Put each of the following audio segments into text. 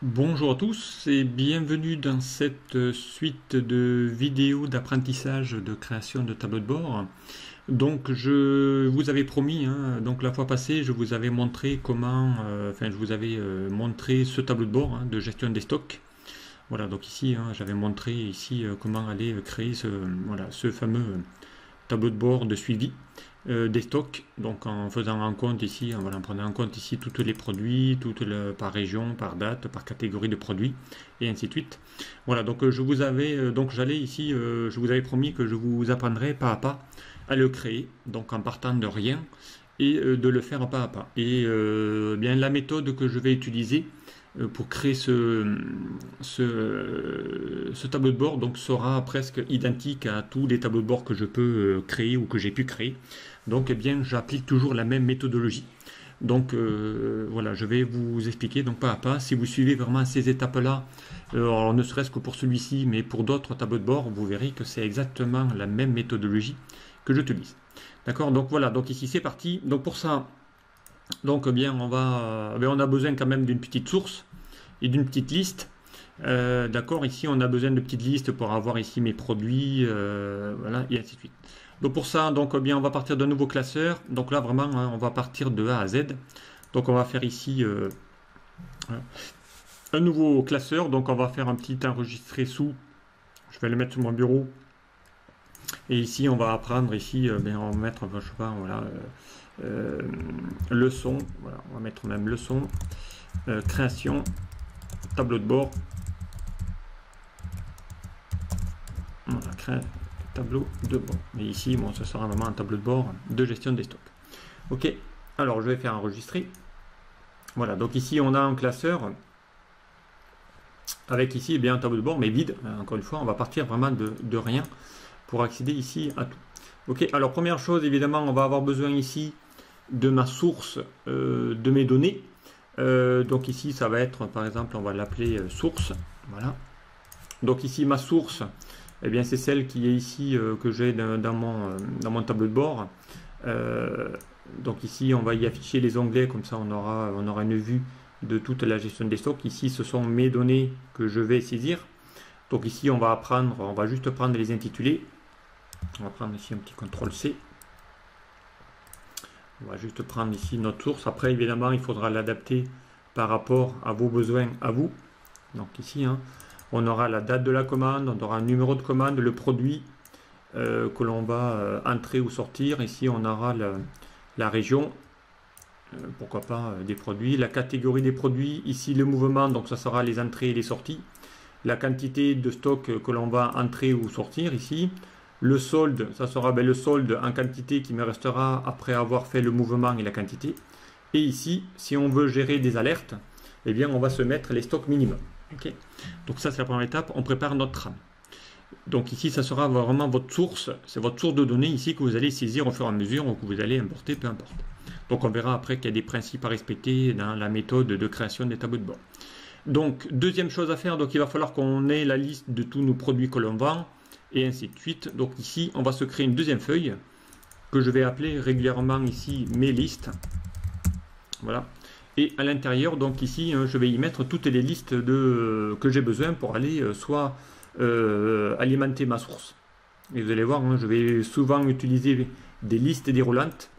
Bonjour à tous et bienvenue dans cette suite de vidéos d'apprentissage de création de tableaux de bord. Donc je vous avais promis, donc la fois passée, je vous avais montré comment, je vous avais montré ce tableau de bord de gestion des stocks. Voilà, donc ici, j'avais montré ici comment aller créer ce fameux tableau de bord de suivi des stocks, donc en faisant en compte ici, en prenant en compte ici tous les produits, par région, par date, par catégorie de produits, et ainsi de suite. Voilà, donc je vous avais, donc j'allais ici, je vous avais promis que je vous apprendrais pas à pas à le créer, donc en partant de rien, et de le faire pas à pas. Et bien la méthode que je vais utiliser pour créer ce tableau de bord donc sera presque identique à tous les tableaux de bord que je peux créer ou que j'ai pu créer. Donc eh bien j'applique toujours la même méthodologie. Donc voilà, je vais vous expliquer donc pas à pas. Si vous suivez vraiment ces étapes-là, alors ne serait-ce que pour celui-ci, mais pour d'autres tableaux de bord, vous verrez que c'est exactement la même méthodologie que j'utilise. D'accord, donc voilà, donc ici c'est parti. Donc pour ça, donc eh bien on a besoin quand même d'une petite source et d'une petite liste. D'accord, ici on a besoin de petites listes pour avoir ici mes produits, voilà, et ainsi de suite. Donc pour ça, donc eh bien on va partir d'un nouveau classeur. Donc là vraiment, on va partir de A à Z. Donc on va faire ici un nouveau classeur. Donc on va faire un petit enregistré sous. Je vais le mettre sur mon bureau. Et ici on va apprendre ici, on va mettre, je sais pas, voilà, leçon. Voilà, on va mettre même leçon, création, tableau de bord. Voilà, créer tableau de bord. Mais ici, bon, ce sera vraiment un tableau de bord de gestion des stocks. Ok, alors je vais faire enregistrer. Voilà, donc ici on a un classeur avec ici eh bien, un tableau de bord mais vide. Encore une fois, on va partir vraiment de rien pour accéder ici à tout. Ok, alors première chose, évidemment, on va avoir besoin ici de ma source de mes données. Donc ici, ça va être, par exemple, on va l'appeler source. Voilà. Donc ici, ma source, eh bien, c'est celle qui est ici que j'ai dans mon tableau de bord. Donc ici, on va y afficher les onglets, comme ça on aura une vue de toute la gestion des stocks. Ici, ce sont mes données que je vais saisir. Donc ici, on va juste prendre les intitulés. On va prendre ici un petit CTRL-C. On va juste prendre ici notre source. Après, évidemment, il faudra l'adapter par rapport à vos besoins à vous. Donc ici, on aura la date de la commande, on aura un numéro de commande, le produit que l'on va entrer ou sortir. Ici, on aura la région, pourquoi pas des produits, la catégorie des produits, ici le mouvement, donc ça sera les entrées et les sorties, la quantité de stock que l'on va entrer ou sortir ici, le solde, ça sera le solde en quantité qui me restera après avoir fait le mouvement et la quantité, et ici, si on veut gérer des alertes, eh bien on va se mettre les stocks minimum. Okay. Donc ça c'est la première étape, on prépare notre trame. Donc ici, ça sera vraiment votre source, c'est votre source de données ici que vous allez saisir au fur et à mesure ou que vous allez importer, peu importe. Donc on verra après qu'il y a des principes à respecter dans la méthode de création des tableaux de bord. Donc deuxième chose à faire, donc il va falloir qu'on ait la liste de tous nos produits que l'on vend et ainsi de suite. Donc ici, on va se créer une deuxième feuille que je vais appeler régulièrement ici mes listes. Voilà. Et à l'intérieur, donc ici, je vais y mettre toutes les listes que j'ai besoin pour aller soit alimenter ma source. Et vous allez voir, je vais souvent utiliser des listes déroulantes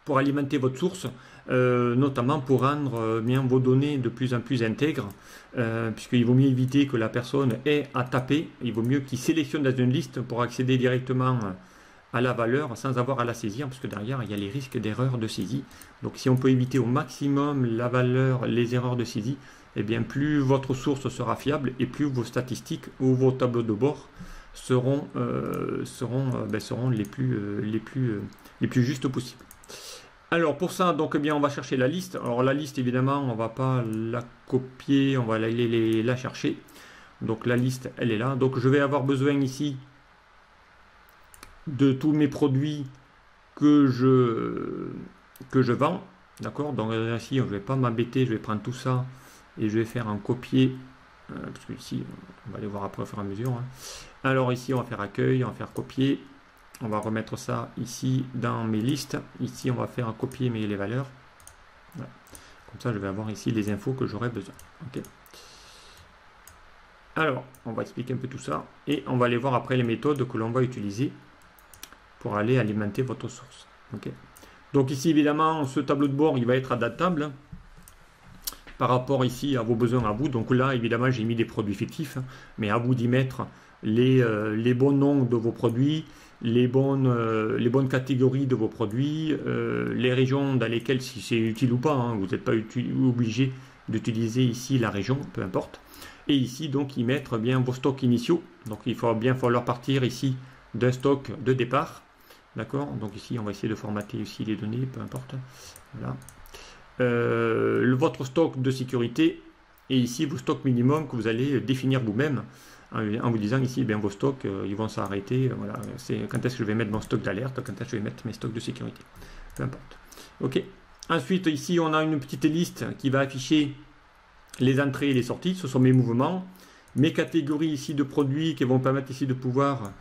pour alimenter votre source, notamment pour rendre bien vos données de plus en plus intègres, puisqu'il vaut mieux éviter que la personne ait à taper, il vaut mieux qu'il sélectionne dans une liste pour accéder directement à la valeur sans avoir à la saisir, parce que derrière il y a les risques d'erreurs de saisie. Donc si on peut éviter au maximum la valeur, les erreurs de saisie, eh bien plus votre source sera fiable et plus vos statistiques ou vos tableaux de bord seront les plus justes possibles. Alors pour ça, donc eh bien on va chercher la liste. Alors la liste évidemment on va pas la copier, on va la chercher. Donc la liste elle est là. Donc je vais avoir besoin ici de tous mes produits que je vends. D'accord. Donc ici je ne vais pas m'embêter, je vais prendre tout ça et je vais faire un copier. Parce que ici on va aller voir après au fur et à mesure. Alors ici on va faire accueil, on va faire copier. On va remettre ça ici dans mes listes. Ici, on va faire un copier mais les valeurs. Voilà. Comme ça, je vais avoir ici les infos que j'aurai besoin. Okay. Alors, on va expliquer un peu tout ça. Et on va aller voir après les méthodes que l'on va utiliser pour aller alimenter votre source. Okay. Donc ici, évidemment, ce tableau de bord, il va être adaptable par rapport ici à vos besoins à vous. Donc là, évidemment, j'ai mis des produits fictifs, mais à vous d'y mettre les bons noms de vos produits, les bonnes catégories de vos produits, les régions dans lesquelles, si c'est utile ou pas, hein, vous n'êtes pas obligé d'utiliser ici la région, peu importe. Et ici, donc, y mettre bien vos stocks initiaux. Donc, il va bien falloir partir ici d'un stock de départ. D'accord? Donc ici, on va essayer de formater aussi les données, peu importe. Voilà. Votre stock de sécurité et ici vos stocks minimums que vous allez définir vous-même en vous disant ici, bien, vos stocks, ils vont s'arrêter. Voilà. C'est quand est-ce que je vais mettre mon stock d'alerte, quand est-ce que je vais mettre mes stocks de sécurité. Peu importe. OK. Ensuite, ici, on a une petite liste qui va afficher les entrées et les sorties. Ce sont mes mouvements. Mes catégories ici de produits qui vont permettre ici de pouvoir...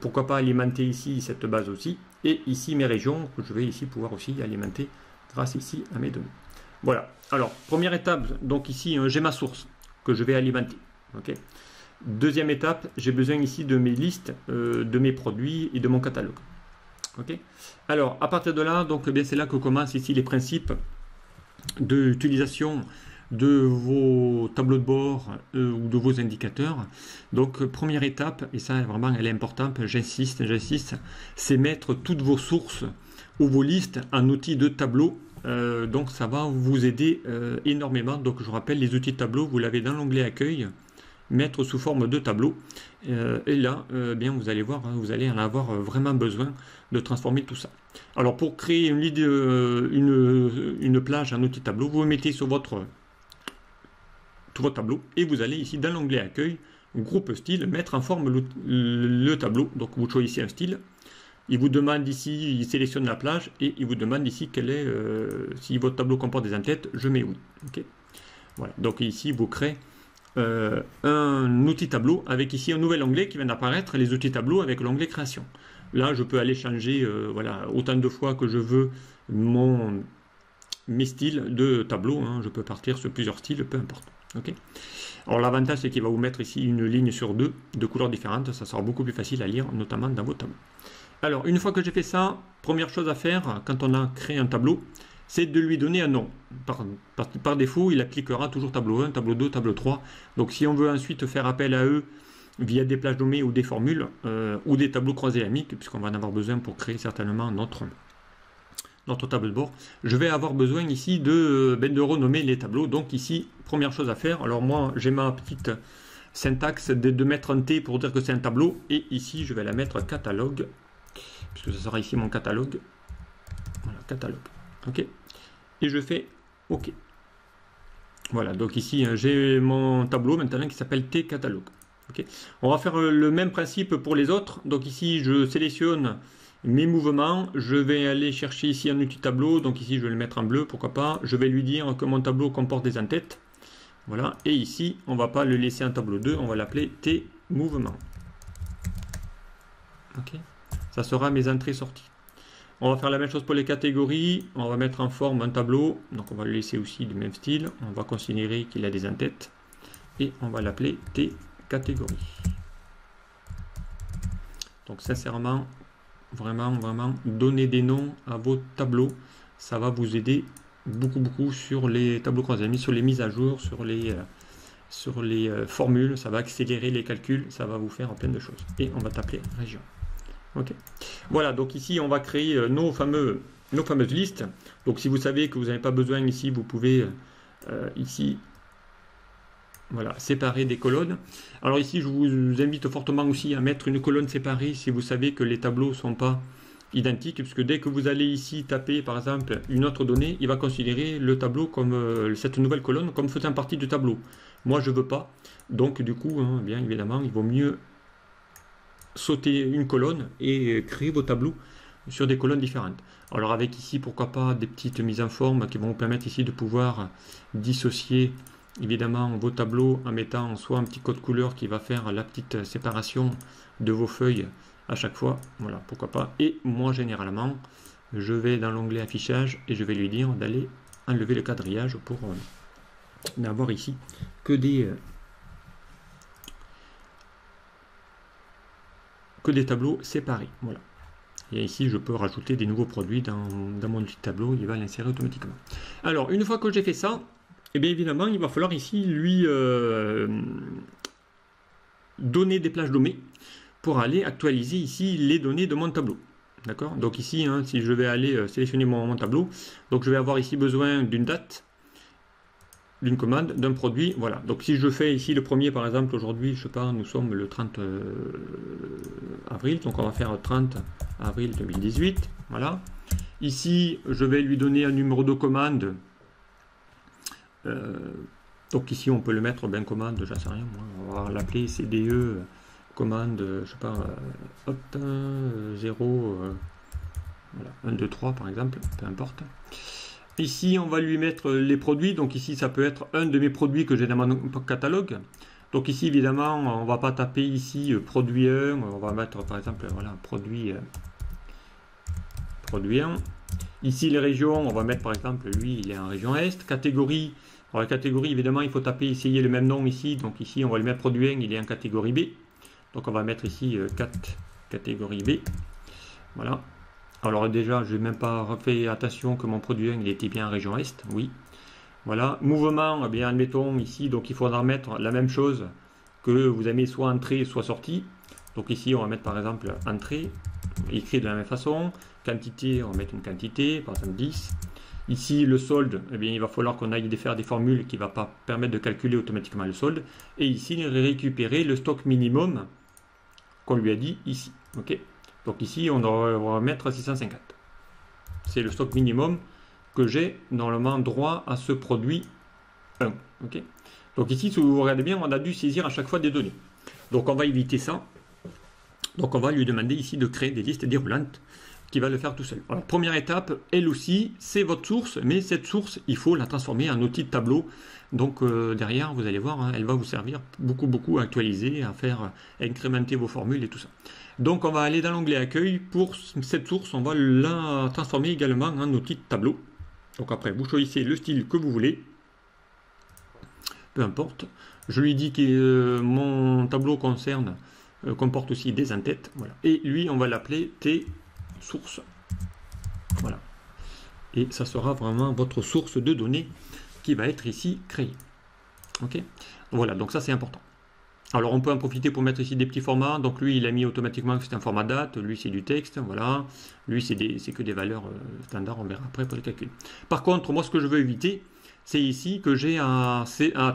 pourquoi pas alimenter ici cette base aussi, et ici mes régions que je vais ici pouvoir aussi alimenter grâce ici à mes données. Voilà, alors première étape, donc ici j'ai ma source que je vais alimenter. Okay. Deuxième étape, j'ai besoin ici de mes listes, de mes produits et de mon catalogue. Okay. Alors à partir de là, donc bien c'est là que commencent ici les principes d'utilisation de vos tableaux de bord ou de vos indicateurs. Donc première étape, et ça vraiment elle est importante, j'insiste, c'est mettre toutes vos sources ou vos listes en outil de tableau. Donc ça va vous aider énormément. Donc je rappelle, les outils de tableau, vous l'avez dans l'onglet accueil, mettre sous forme de tableau, et là bien vous allez voir, hein, vous allez en avoir vraiment besoin de transformer tout ça. Alors pour créer une plage en outil tableau, vous mettez sur votre tableau et vous allez ici dans l'onglet accueil, groupe style, mettre en forme le tableau. Donc vous choisissez un style, il vous demande ici, il sélectionne la plage et il vous demande ici quel est, si votre tableau comporte des entêtes, je mets oui. Okay. Voilà, donc ici vous créez un outil tableau avec ici un nouvel onglet qui vient d'apparaître, les outils tableau avec l'onglet création. Là je peux aller changer voilà, autant de fois que je veux mes styles de tableau, hein. Je peux partir sur plusieurs styles, peu importe. Okay. Alors l'avantage c'est qu'il va vous mettre ici une ligne sur deux de couleurs différentes, ça sera beaucoup plus facile à lire, notamment dans vos tableaux. Alors une fois que j'ai fait ça, première chose à faire quand on a créé un tableau, c'est de lui donner un nom. Par défaut, il appliquera toujours tableau 1, tableau 2, tableau 3. Donc si on veut ensuite faire appel à eux via des plages nommées ou des formules ou des tableaux croisés amiques, puisqu'on va en avoir besoin pour créer certainement notre tableau de bord, je vais avoir besoin ici de renommer les tableaux. Donc ici, première chose à faire, alors moi j'ai ma petite syntaxe de mettre un T pour dire que c'est un tableau, et ici je vais la mettre catalogue, puisque ce sera ici mon catalogue. Voilà, catalogue. Ok. Et je fais OK. Voilà, donc ici j'ai mon tableau maintenant qui s'appelle T catalogue. Okay. On va faire le même principe pour les autres. Donc ici je sélectionne mes mouvements, je vais aller chercher ici un outil tableau, donc ici je vais le mettre en bleu, pourquoi pas, je vais lui dire que mon tableau comporte des entêtes, voilà, et ici on va pas le laisser en tableau 2, on va l'appeler T mouvement. Ok, ça sera mes entrées-sorties. On va faire la même chose pour les catégories, on va mettre en forme un tableau, donc on va le laisser aussi du même style, on va considérer qu'il a des entêtes, et on va l'appeler T catégorie. Donc sincèrement, vraiment donner des noms à vos tableaux, ça va vous aider beaucoup sur les tableaux croisés, sur les mises à jour, sur les formules, ça va accélérer les calculs, ça va vous faire plein de choses. Et on va t'appeler région. Ok. Voilà, donc ici on va créer nos fameuses listes. Donc si vous savez que vous n'avez pas besoin ici, vous pouvez ici voilà, séparer des colonnes. Alors ici, je vous invite fortement aussi à mettre une colonne séparée si vous savez que les tableaux ne sont pas identiques, puisque dès que vous allez ici taper, par exemple, une autre donnée, il va considérer le tableau comme cette nouvelle colonne comme faisant partie du tableau. Moi, je ne veux pas. Donc, du coup, hein, bien évidemment, il vaut mieux sauter une colonne et créer vos tableaux sur des colonnes différentes. Alors avec ici, pourquoi pas, des petites mises en forme qui vont vous permettre ici de pouvoir dissocier évidemment vos tableaux en mettant soit un petit code couleur qui va faire la petite séparation de vos feuilles à chaque fois, voilà, pourquoi pas. Et moi généralement je vais dans l'onglet affichage et je vais lui dire d'aller enlever le quadrillage pour n'avoir ici que des tableaux séparés. Voilà. Et ici, je peux rajouter des nouveaux produits dans mon petit tableau, il va l'insérer automatiquement. Alors, une fois que j'ai fait ça, et bien évidemment, il va falloir ici lui donner des plages nommées pour aller actualiser ici les données de mon tableau. D'accord? Donc ici, hein, si je vais aller sélectionner mon tableau, donc je vais avoir ici besoin d'une date, d'une commande, d'un produit, voilà. Donc si je fais ici le premier, par exemple, aujourd'hui, je sais pas, nous sommes le 30 avril, donc on va faire 30 avril 2018, voilà. Ici, je vais lui donner un numéro de commande, donc ici, on peut le mettre, ben commande, j'en sais rien, moi, on va l'appeler CDE, commande, je sais pas, hop, 0, voilà, 1, 2, 3 par exemple, peu importe. Ici, on va lui mettre les produits. Donc ici, ça peut être un de mes produits que j'ai dans mon catalogue. Donc ici, évidemment, on ne va pas taper ici produit 1. On va mettre, par exemple, voilà, produit 1. Ici, les régions, on va mettre, par exemple, lui, il est en région Est. Catégorie, alors la catégorie, évidemment, il faut taper, essayer le même nom ici. Donc ici, on va lui mettre produit 1, il est en catégorie B. Donc on va mettre ici 4 catégorie B. Voilà. Alors déjà, je n'ai même pas fait attention que mon produit 1 il était bien en région Est, oui. Voilà, mouvement, eh bien admettons ici, donc il faudra mettre la même chose que vous avez soit entrée, soit sortie. Donc ici, on va mettre par exemple entrée, écrit de la même façon. Quantité, on va mettre une quantité, par exemple 10. Ici, le solde, eh bien, il va falloir qu'on aille faire des formules qui ne vont pas permettre de calculer automatiquement le solde. Et ici, récupérer le stock minimum qu'on lui a dit ici. Ok. Donc ici, on va mettre 650. C'est le stock minimum que j'ai normalement droit à ce produit 1. Okay. Donc ici, si vous regardez bien, on a dû saisir à chaque fois des données. Donc on va éviter ça. Donc on va lui demander ici de créer des listes déroulantes qui va le faire tout seul. Alors, première étape, elle aussi, c'est votre source, mais cette source, il faut la transformer en outil de tableau. Donc derrière, vous allez voir, hein, elle va vous servir beaucoup à actualiser, à faire incrémenter vos formules et tout ça. Donc on va aller dans l'onglet accueil. Pour cette source, on va la transformer également en outil de tableau. Donc après, vous choisissez le style que vous voulez. Peu importe. Je lui dis que mon tableau comporte aussi des en-têtes. Voilà. Et lui, on va l'appeler T source. Voilà. Et ça sera vraiment votre source de données qui va être ici créée. Ok. Voilà, donc ça c'est important. Alors on peut en profiter pour mettre ici des petits formats. Donc lui il a mis automatiquement que c'est un format date, lui c'est du texte, voilà. Lui c'est que des valeurs standards, on verra après pour les calculs. Par contre, moi ce que je veux éviter, c'est ici que j'ai à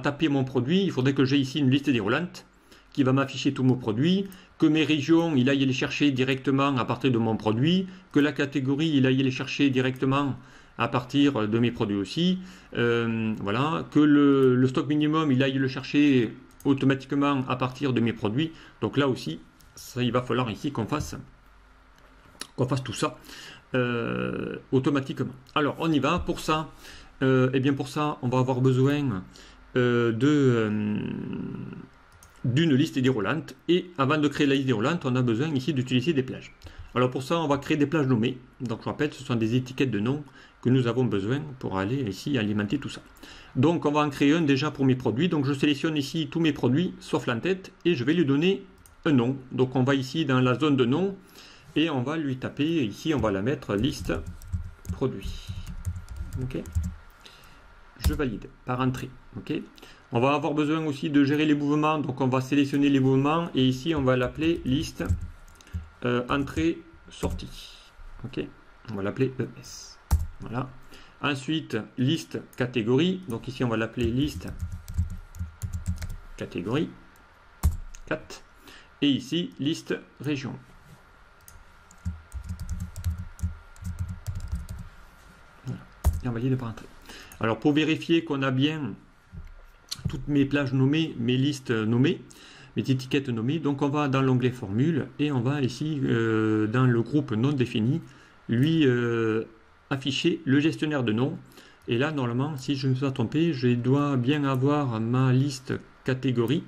taper mon produit. Il faudrait que j'ai ici une liste déroulante qui va m'afficher tous mes produits, que mes régions, il aille les chercher directement à partir de mon produit, que la catégorie, il aille les chercher directement à partir de mes produits aussi, voilà, que le stock minimum, il aille le chercher automatiquement à partir de mes produits. Donc là aussi, ça, il va falloir ici qu'on fasse tout ça automatiquement. Alors, on y va. Pour ça, eh bien pour ça, on va avoir besoin d'une liste déroulante. Et avant de créer la liste déroulante, on a besoin ici d'utiliser des plages. Alors pour ça, on va créer des plages nommées. Donc je rappelle, ce sont des étiquettes de noms que nous avons besoin pour aller ici alimenter tout ça. Donc on va en créer un déjà pour mes produits. Donc je sélectionne ici tous mes produits, sauf l'en-tête, et je vais lui donner un nom. Donc on va ici dans la zone de nom, et on va lui taper, ici on va la mettre liste produits. Ok. Je valide par entrée. Ok. On va avoir besoin aussi de gérer les mouvements, donc on va sélectionner les mouvements, et ici on va l'appeler liste entrée sortie. Ok. On va l'appeler ES. Voilà. Ensuite, liste catégorie. Donc ici, on va l'appeler liste catégorie 4. Et ici, liste région. Voilà. Et on valide par entrée. Alors, pour vérifier qu'on a bien toutes mes plages nommées, mes listes nommées, mes étiquettes nommées, donc on va dans l'onglet formule et on va ici, dans le groupe non défini, lui afficher le gestionnaire de noms. Et là, normalement, si je ne me suis pas trompé, je dois bien avoir ma liste catégorie,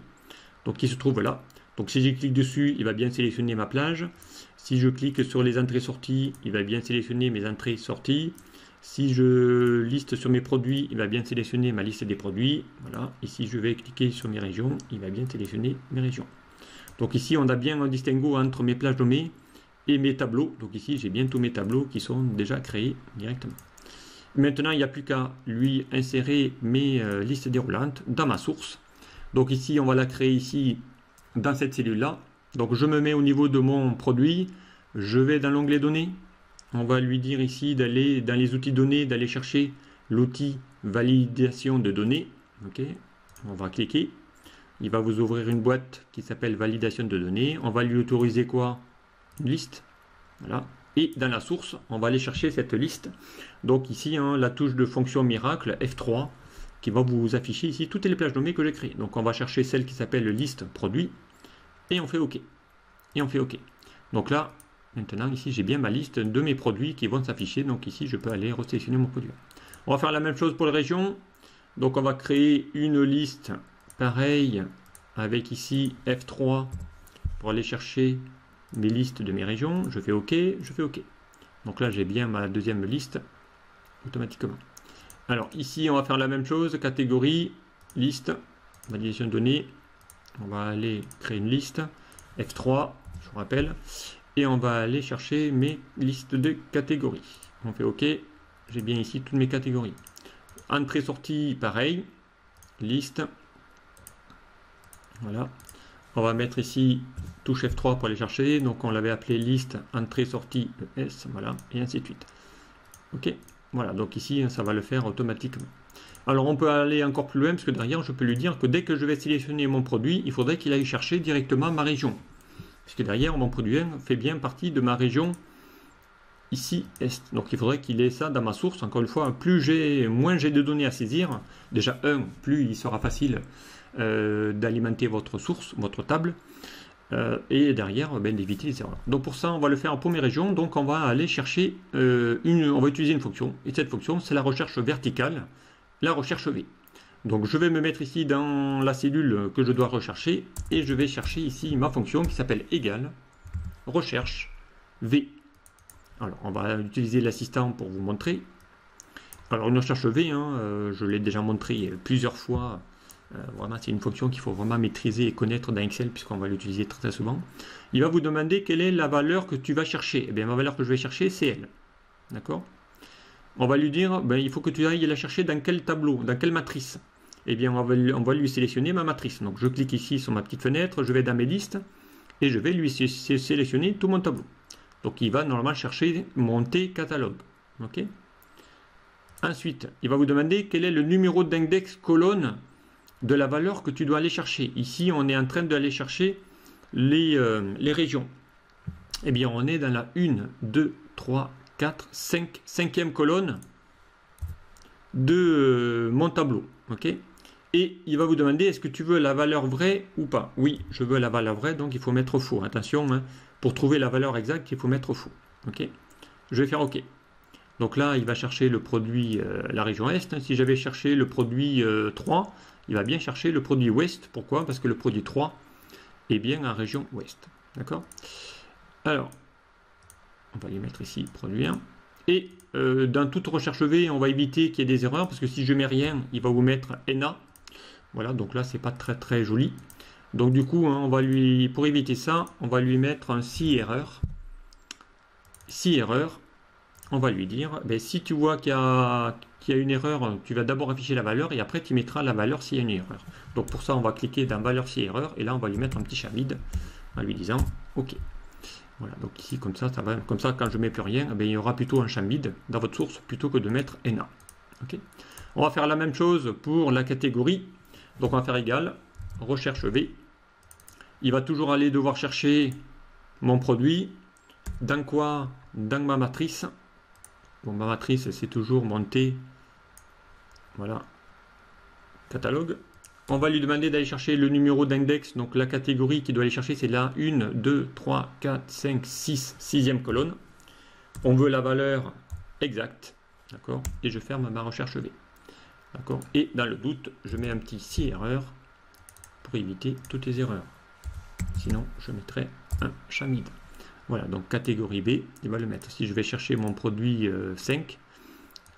donc qui se trouve là. Donc si je clique dessus, il va bien sélectionner ma plage. Si je clique sur les entrées-sorties, il va bien sélectionner mes entrées-sorties. Si je liste sur mes produits, il va bien sélectionner ma liste des produits. Voilà. Ici, je vais cliquer sur mes régions, il va bien sélectionner mes régions. Donc ici, on a bien un distinguo entre mes plages nommées et mes tableaux. Donc ici, j'ai bien tous mes tableaux qui sont déjà créés directement. Maintenant, il n'y a plus qu'à lui insérer mes listes déroulantes dans ma source. Donc ici, on va la créer ici dans cette cellule-là. Donc je me mets au niveau de mon produit. Je vais dans l'onglet données. On va lui dire ici d'aller dans les outils données, d'aller chercher l'outil validation de données. Ok, on va cliquer. Il va vous ouvrir une boîte qui s'appelle validation de données. On va lui autoriser quoi? Une liste. Voilà. Et dans la source, on va aller chercher cette liste. Donc ici, hein, la touche de fonction miracle F3 qui va vous afficher ici toutes les plages nommées que j'ai créées. Donc on va chercher celle qui s'appelle liste produit et on fait OK. Et on fait OK. Donc là, maintenant ici, j'ai bien ma liste de mes produits qui vont s'afficher. Donc ici, je peux aller resélectionner mon produit. On va faire la même chose pour les régions. Donc on va créer une liste pareil avec ici F3 pour aller chercher mes listes de mes régions. Je fais OK, je fais OK. Donc là, j'ai bien ma deuxième liste automatiquement. Alors ici, on va faire la même chose, catégorie, liste, validation de données. On va aller créer une liste, F3, je vous rappelle, et on va aller chercher mes listes de catégories. On fait OK, j'ai bien ici toutes mes catégories. Entrée-sortie, pareil, liste. Voilà. On va mettre ici touche F3 pour aller chercher. Donc on l'avait appelé liste entrée-sortie ES, voilà, et ainsi de suite. OK. Voilà, donc ici, ça va le faire automatiquement. Alors, on peut aller encore plus loin, parce que derrière, je peux lui dire que dès que je vais sélectionner mon produit, il faudrait qu'il aille chercher directement ma région. Puisque derrière, mon produit 1 fait bien partie de ma région ici, Est. Donc, il faudrait qu'il ait ça dans ma source. Encore une fois, moins j'ai de données à saisir. Déjà, plus il sera facile d'alimenter votre source, votre table. Et derrière, d'éviter les erreurs. Donc pour ça, on va le faire pour mes régions. Donc on va aller chercher on va utiliser une fonction. Et cette fonction, c'est la recherche verticale, la recherche V. Donc je vais me mettre ici dans la cellule que je dois rechercher et je vais chercher ici ma fonction qui s'appelle égale recherche V. Alors on va utiliser l'assistant pour vous montrer. Alors une recherche V, je l'ai déjà montré plusieurs fois. Vraiment, c'est une fonction qu'il faut vraiment maîtriser et connaître dans Excel puisqu'on va l'utiliser très, très souvent. Il va vous demander quelle est la valeur que tu vas chercher. Eh bien, ma valeur que je vais chercher, c'est elle. D'accord? On va lui dire, il faut que tu ailles la chercher dans quel tableau, dans quelle matrice. Eh bien, on va lui sélectionner ma matrice. Donc, je clique ici sur ma petite fenêtre, je vais dans mes listes et je vais lui sélectionner tout mon tableau. Donc, il va normalement chercher mon T-catalogue. OK? Ensuite, il va vous demander quel est le numéro d'index colonne de la valeur que tu dois aller chercher. Ici, on est en train d'aller chercher les régions. Eh bien, on est dans la 1, 2, 3, 4, 5, 5e colonne de mon tableau. OK? Et il va vous demander, est-ce que tu veux la valeur vraie ou pas? Oui, je veux la valeur vraie, donc il faut mettre faux. Attention, pour trouver la valeur exacte, il faut mettre faux. OK? Je vais faire OK. Donc là, il va chercher le produit, la région Est. Si j'avais cherché le produit 3, il va bien chercher le produit Ouest. Pourquoi? Parce que le produit 3 est bien en région Ouest. D'accord? Alors, on va lui mettre ici produit 1. Et dans toute recherche V, on va éviter qu'il y ait des erreurs, parce que si je mets rien, il va vous mettre NA. Voilà, donc là, c'est pas très très joli. Donc du coup, on va pour éviter ça, on va lui mettre un si erreur. Si erreur. On va lui dire, si tu vois qu'il y a une erreur, tu vas d'abord afficher la valeur et après tu mettras la valeur s'il y a une erreur. Donc pour ça, on va cliquer dans valeur si erreur et là, on va lui mettre un petit chat vide en lui disant OK. Voilà, donc ici, comme ça, comme ça, quand je ne mets plus rien, il y aura plutôt un champ vide dans votre source plutôt que de mettre NA. OK. On va faire la même chose pour la catégorie. Donc on va faire égal, recherche V. Il va toujours aller devoir chercher mon produit. Dans quoi? Dans ma matrice. Bon, ma matrice, c'est toujours mon T. Voilà. Catalogue. On va lui demander d'aller chercher le numéro d'index. Donc la catégorie qu'il doit aller chercher, c'est la 1, 2, 3, 4, 5, 6, 6e colonne. On veut la valeur exacte. D'accord? Et je ferme ma recherche V. D'accord? Et dans le doute, je mets un petit si erreur pour éviter toutes les erreurs. Sinon, je mettrai un champ vide. Voilà, donc catégorie B, il va le mettre. Si je vais chercher mon produit 5,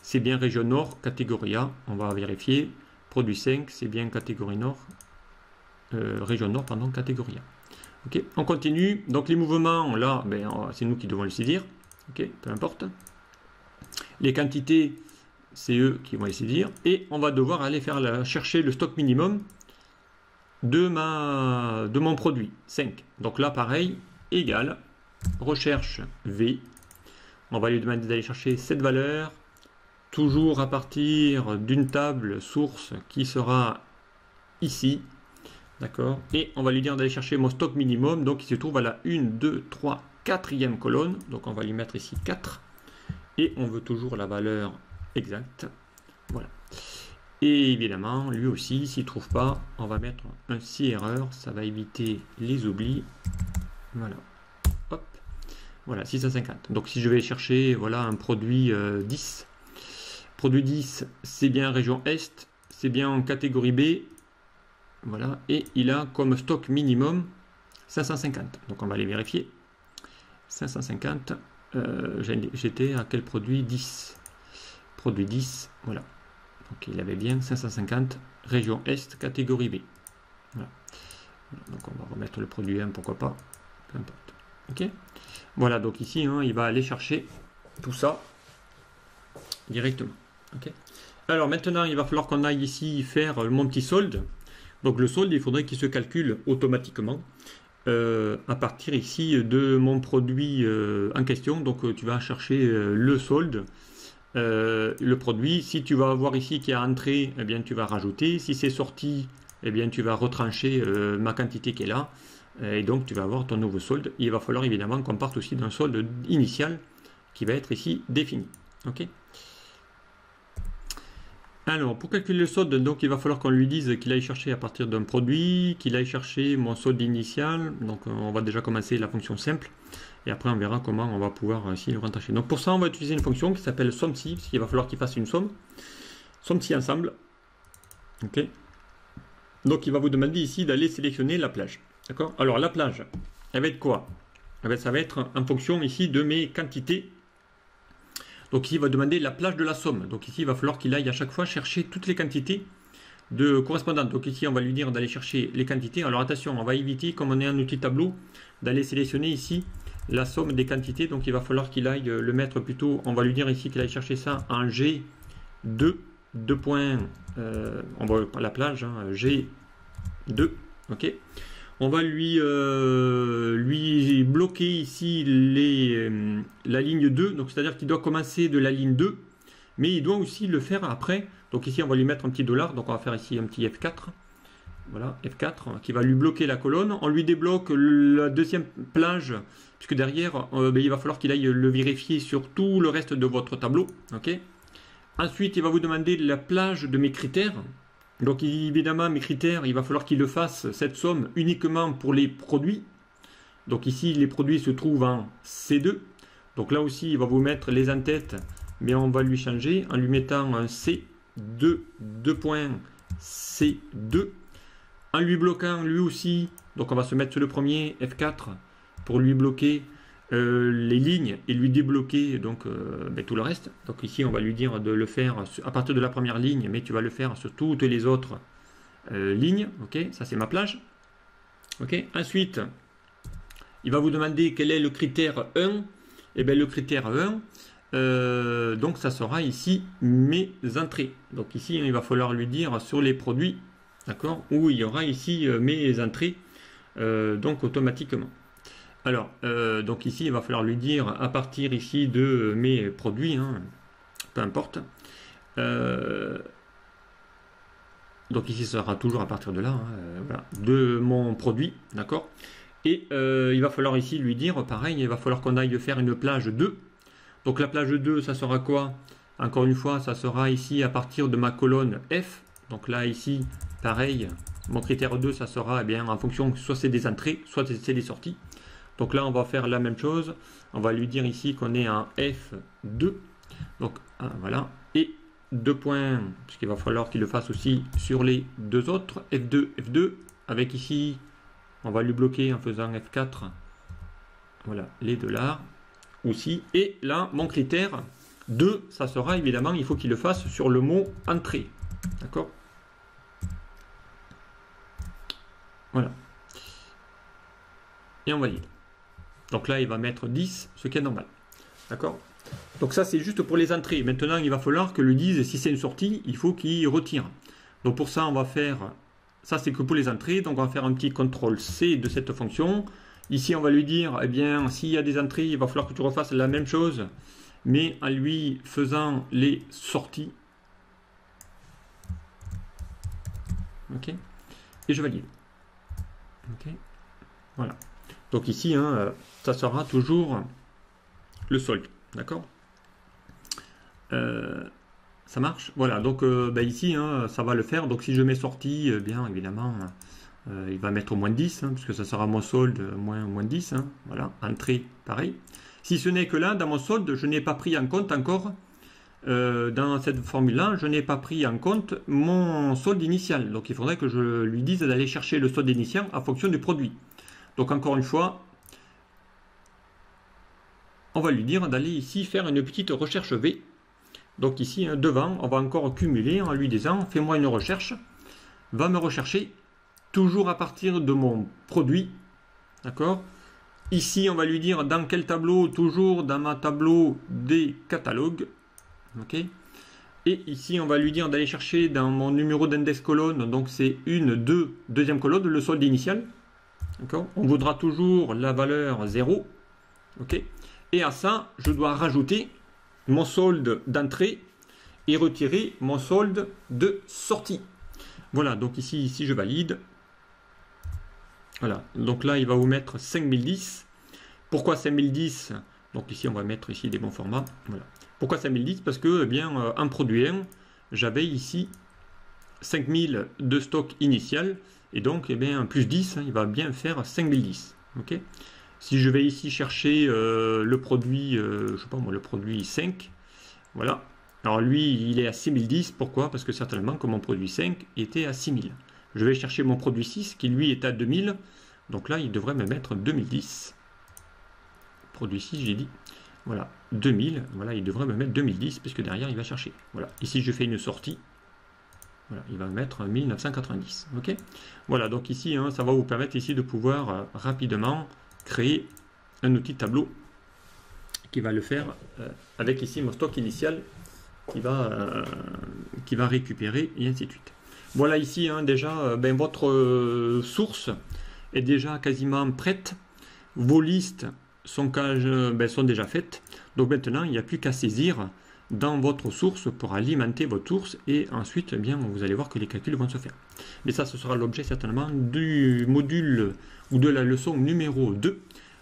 c'est bien région nord, catégorie A. On va vérifier. Produit 5, c'est bien catégorie nord. Région nord, pardon, catégorie A. Ok, on continue. Donc les mouvements, là, ben, c'est nous qui devons le saisir. Ok, peu importe. Les quantités, c'est eux qui vont les saisir. Et on va devoir aller chercher le stock minimum de mon produit, 5. Donc là, pareil, égal, recherche V. On va lui demander d'aller chercher cette valeur, toujours à partir d'une table source qui sera ici. D'accord. Et on va lui dire d'aller chercher mon stock minimum. Donc il se trouve à la 1, 2, 3, 4e colonne. Donc on va lui mettre ici 4. Et on veut toujours la valeur exacte. Voilà. Et évidemment, lui aussi, s'il ne trouve pas, on va mettre un si erreur. Ça va éviter les oublis. Voilà. Hop. Voilà, 650. Donc si je vais chercher voilà, un produit 10. Produit 10, c'est bien région Est. C'est bien en catégorie B. Voilà, et il a comme stock minimum 550. Donc on va les vérifier. 550, j'étais à quel produit? 10. Produit 10, voilà. Donc il avait bien 550, région Est, catégorie B. Voilà. Donc on va remettre le produit 1, pourquoi pas. Peu importe. Ok. Voilà, donc ici, hein, il va aller chercher tout ça directement. Ok. Alors maintenant, il va falloir qu'on aille ici faire mon petit solde. Donc le solde, il faudrait qu'il se calcule automatiquement à partir ici de mon produit en question. Donc tu vas chercher le solde, le produit. Si tu vas avoir ici qui est entré, eh bien tu vas rajouter. Si c'est sorti, eh bien tu vas retrancher ma quantité qui est là. Et donc tu vas avoir ton nouveau solde. Il va falloir évidemment qu'on parte aussi d'un solde initial qui va être ici défini. Ok. Alors, pour calculer le solde, donc il va falloir qu'on lui dise qu'il aille chercher à partir d'un produit, qu'il aille chercher mon solde initial. Donc, on va déjà commencer la fonction simple. Et après, on verra comment on va pouvoir ici le rattacher. Donc, pour ça, on va utiliser une fonction qui s'appelle SOMMSI, parce qu'il va falloir qu'il fasse une somme. SOMMSI ensemble. Ok. Donc, il va vous demander ici d'aller sélectionner la plage. D'accord. Alors, la plage, elle va être quoi? Ça va être en fonction ici de mes quantités. Donc ici, il va demander la plage de la somme. Donc ici, il va falloir qu'il aille à chaque fois chercher toutes les quantités de correspondantes. Donc ici, on va lui dire d'aller chercher les quantités. Alors attention, on va éviter, comme on est un outil tableau, d'aller sélectionner ici la somme des quantités. Donc il va falloir qu'il aille le mettre plutôt, on va lui dire ici qu'il aille chercher ça en G2, 2 points, on va pas la plage, hein, G2, ok. On va lui bloquer ici la ligne 2, donc c'est-à-dire qu'il doit commencer de la ligne 2, mais il doit aussi le faire après. Donc ici, on va lui mettre un petit $, donc on va faire ici un petit F4. Voilà, F4, qui va lui bloquer la colonne. On lui débloque la deuxième plage, puisque derrière, il va falloir qu'il aille le vérifier sur tout le reste de votre tableau. Ok. Ensuite, il va vous demander la plage de mes critères. Donc évidemment, mes critères, il va falloir qu'il le fasse, cette somme, uniquement pour les produits. Donc ici, les produits se trouvent en C2. Donc là aussi, il va vous mettre les en-têtes, mais on va lui changer en lui mettant un C2, 2 points C2. En lui bloquant lui aussi, donc on va se mettre sur le premier, F4, pour lui bloquer les lignes et lui débloquer donc tout le reste. Donc ici on va lui dire de le faire à partir de la première ligne, mais tu vas le faire sur toutes les autres lignes. Ok, ça c'est ma plage. Ok, ensuite il va vous demander quel est le critère 1. Et bien le critère 1, donc ça sera ici mes entrées. Donc ici il va falloir lui dire sur les produits, d'accord, où il y aura ici mes entrées donc automatiquement. Alors, donc ici, il va falloir lui dire à partir ici de mes produits, hein, peu importe. Donc ici, ça sera toujours à partir de là, hein, voilà, de mon produit, d'accord. Et il va falloir ici lui dire, pareil, il va falloir qu'on aille faire une plage 2. Donc la plage 2, ça sera quoi? Encore une fois, ça sera ici à partir de ma colonne F. Donc là, ici, pareil, mon critère 2, ça sera eh bien, en fonction, soit c'est des entrées, soit c'est des sorties. Donc là, on va faire la même chose. On va lui dire ici qu'on est en F2. Donc voilà. Et 2 points, puisqu'il va falloir qu'il le fasse aussi sur les deux autres. F2, F2. Avec ici, on va lui bloquer en faisant F4. Voilà, les $. Aussi. Et là, mon critère, 2, ça sera évidemment, il faut qu'il le fasse sur le mot entrée. D'accord? Voilà. Et on valide. Donc là, il va mettre 10, ce qui est normal. D'accord? Donc ça, c'est juste pour les entrées. Maintenant, il va falloir que le dise, si c'est une sortie, il faut qu'il retire. Donc pour ça, on va faire... Ça, c'est que pour les entrées. Donc on va faire un petit CTRL-C de cette fonction. Ici, on va lui dire, eh bien, s'il y a des entrées, il va falloir que tu refasses la même chose, mais en lui faisant les sorties. OK? Et je valide. OK? Voilà. Donc ici, hein, ça sera toujours le solde. D'accord? Ça marche? Voilà. Donc ici, hein, ça va le faire. Donc si je mets sortie, bien évidemment, il va mettre au moins 10, hein, puisque ça sera mon solde moins 10. Hein, voilà. Entrée, pareil. Si ce n'est que là, dans mon solde, je n'ai pas pris en compte encore, dans cette formule-là, je n'ai pas pris en compte mon solde initial. Donc il faudrait que je lui dise d'aller chercher le solde initial en fonction du produit. Donc encore une fois, on va lui dire d'aller ici faire une petite recherche V. Donc ici, hein, devant, on va encore cumuler en lui disant, fais-moi une recherche, va me rechercher toujours à partir de mon produit. D'accord? Ici, on va lui dire dans quel tableau, toujours dans ma tableau des catalogues. OK? Et ici, on va lui dire d'aller chercher dans mon numéro d'index colonne, donc c'est deuxième colonne, le solde initial. D'accord? On voudra toujours la valeur 0. OK? Et à ça, je dois rajouter mon solde d'entrée et retirer mon solde de sortie. Voilà, donc ici je valide. Voilà, donc là, il va vous mettre 5010. Pourquoi 5010? Donc ici, on va mettre ici des bons formats. Voilà. Pourquoi 5010? Parce que, eh bien, en produit 1, j'avais ici 5000 de stock initial. Et donc, eh bien, plus 10, hein, il va bien faire 5010. OK? Si je vais ici chercher le produit, je sais pas moi, le produit 5, voilà. Alors lui, il est à 6010. Pourquoi? Parce que certainement que mon produit 5 était à 6000. Je vais chercher mon produit 6 qui lui est à 2000. Donc là, il devrait me mettre 2010. Produit 6, j'ai dit. Voilà, 2000. Voilà, il devrait me mettre 2010 puisque derrière, il va chercher. Voilà, ici, je fais une sortie. Voilà, il va me mettre 1990. OK? Voilà, donc ici, hein, ça va vous permettre ici de pouvoir rapidement créer un outil tableau qui va le faire avec ici mon stock initial qui va récupérer et ainsi de suite. Voilà ici hein, déjà votre source est déjà quasiment prête. Vos listes sont déjà faites. Donc maintenant il n'y a plus qu'à saisir dans votre source pour alimenter votre source et ensuite eh bien, vous allez voir que les calculs vont se faire. Mais ça ce sera l'objet certainement du module ou de la leçon numéro 2.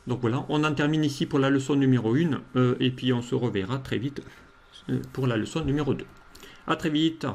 Donc voilà, on en termine ici pour la leçon numéro 1 et puis on se reverra très vite pour la leçon numéro 2. A très vite.